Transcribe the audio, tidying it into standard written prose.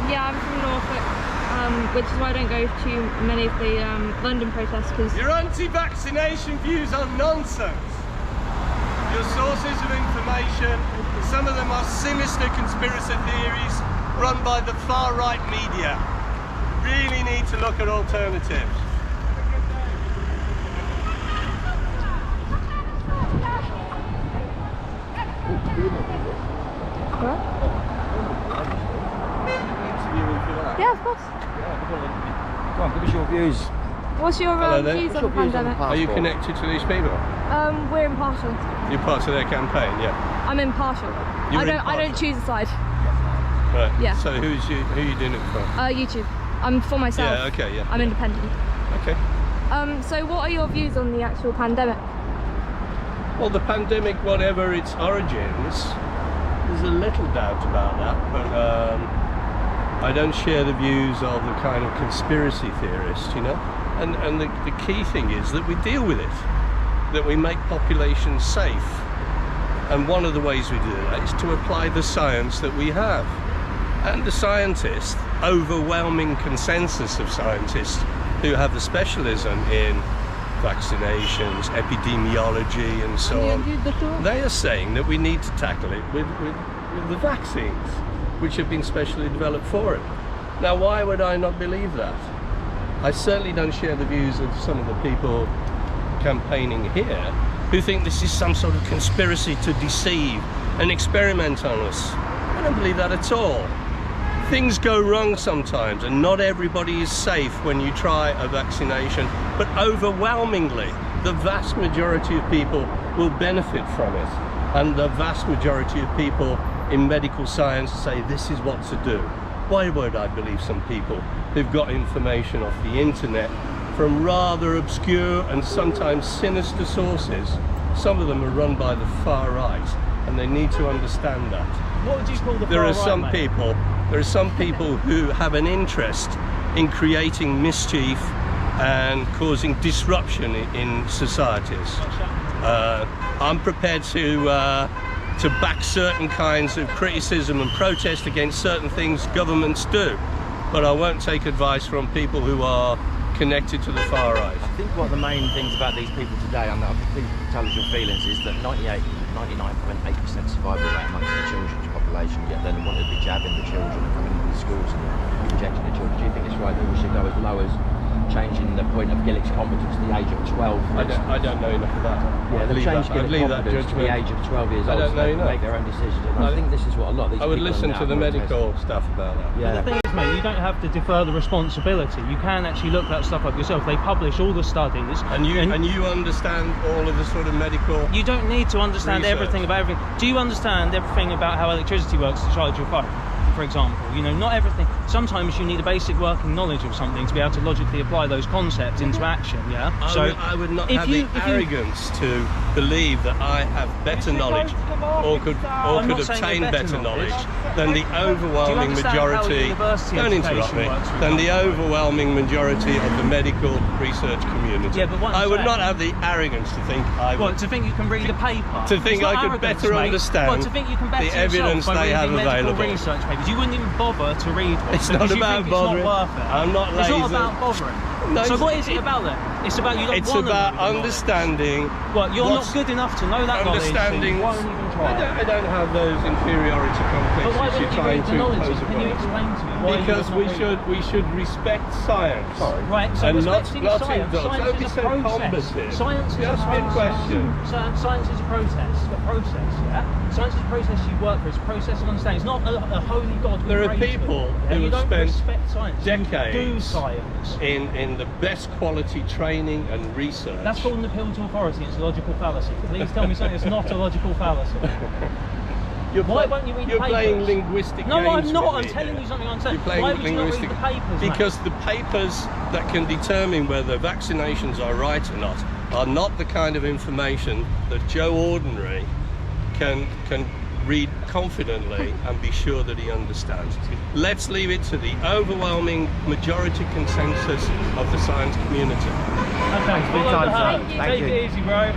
Yeah, I'm from Norfolk, which is why I don't go to many of the London protests, because... Your anti-vaccination views are nonsense. Your sources of information, some of them are sinister conspiracy theories run by the far-right media. Really need to look at alternatives. What? Yeah, of course. Go on, give us your views. What's your views on the pandemic? Are you connected to these people? We're impartial. You're part of their campaign, yeah. I'm impartial. I don't choose a side. Right. Yeah. So who are you doing it for? YouTube. I'm for myself. Yeah, okay, yeah. I'm independent. Okay. So what are your views on the actual pandemic? Well, the pandemic, whatever its origins, there's a little doubt about that, but I don't share the views of the kind of conspiracy theorists, you know? And the key thing is that we deal with it, that we make populations safe. And one of the ways we do that is to apply the science that we have. And the scientists, overwhelming consensus of scientists who have the specialism in vaccinations, epidemiology and so on, they are saying that we need to tackle it with the vaccines, which have been specially developed for it. Now, why would I not believe that? I certainly don't share the views of some of the people campaigning here who think this is some sort of conspiracy to deceive and experiment on us. I don't believe that at all. Things go wrong sometimes, and not everybody is safe when you try a vaccination, but overwhelmingly the vast majority of people will benefit from it, and the vast majority of people in medical science say this is what to do. Why would I believe some people who've got information off the internet from rather obscure and sometimes sinister sources? Some of them are run by the far right, and they need to understand that. What would you call the There far are right, some mate? people. There are some people who have an interest in creating mischief and causing disruption in societies. I'm prepared to back certain kinds of criticism and protest against certain things governments do, but I won't take advice from people who are connected to the far right. I think one of the main things about these people today, and I think tell us your feelings, is that 99.8% survival rate amongst the children's population, yet then they want to be jabbing the children and coming into the schools and injecting the children. Do you think it's right that we should go as low as changing the point of Gillick's competence to the age of 12? I don't know enough of that. Yeah, they've changed Gillick's competence to the age of 12 years old, so they can make their own decisions. And I think this is what a lot of these I would people listen are to the now medical stuff about that. Yeah. The thing is, mate, you don't have to defer the responsibility. You can actually look that stuff up yourself. They publish all the studies. And you understand all of the sort of medical... You don't need to understand research. everything about everything. Do you understand everything about how electricity works to charge your phone, for example? You know, not everything. Sometimes you need a basic working knowledge of something to be able to logically apply those concepts into action, yeah? I would not have the arrogance to believe that I have better knowledge or could obtain better knowledge than the overwhelming majority, don't interrupt me, than the overwhelming majority of the medical research community. Yeah, but what I would not have the arrogance to think I would. What, to think you can read a paper? To think I could better understand to think you can better the evidence by they have reading medical available. research papers. You wouldn't even bother to read one. It's not about bothering. It's not worth it. I'm not lazy. It's not about bothering. No, so what is it about then? It's about you don't It's want about to know understanding. Well, you're not good enough to know that understanding. knowledge, so you won't even try. I don't have those inferiority complexes. But why you're wouldn't you trying read the to knowledge? impose Can upon you us. explain to me why Because you would not we should respect science. Right, so and not respecting indulge. science. Don't Science be is a so process. combative. Science is Just a a process. question. Science is a process, yeah? Science is a process you work for. It's a process of understanding. It's not a holy God. There are people who you have don't spent respect science. decades You do science. in the best quality training and research. That's called an appeal to authority. It's a logical fallacy. Please tell me something that's not a logical fallacy. Why won't you read the You're papers? playing linguistic No, games I'm not. with I'm me telling here. you something I'm saying. You're playing Why would you not read linguistic the papers, because the papers that can determine whether vaccinations are right or not are not the kind of information that Joe Ordinary can read confidently and be sure that he understands. Let's leave it to the overwhelming majority consensus of the science community. Okay, Thank you. Take it easy, bro.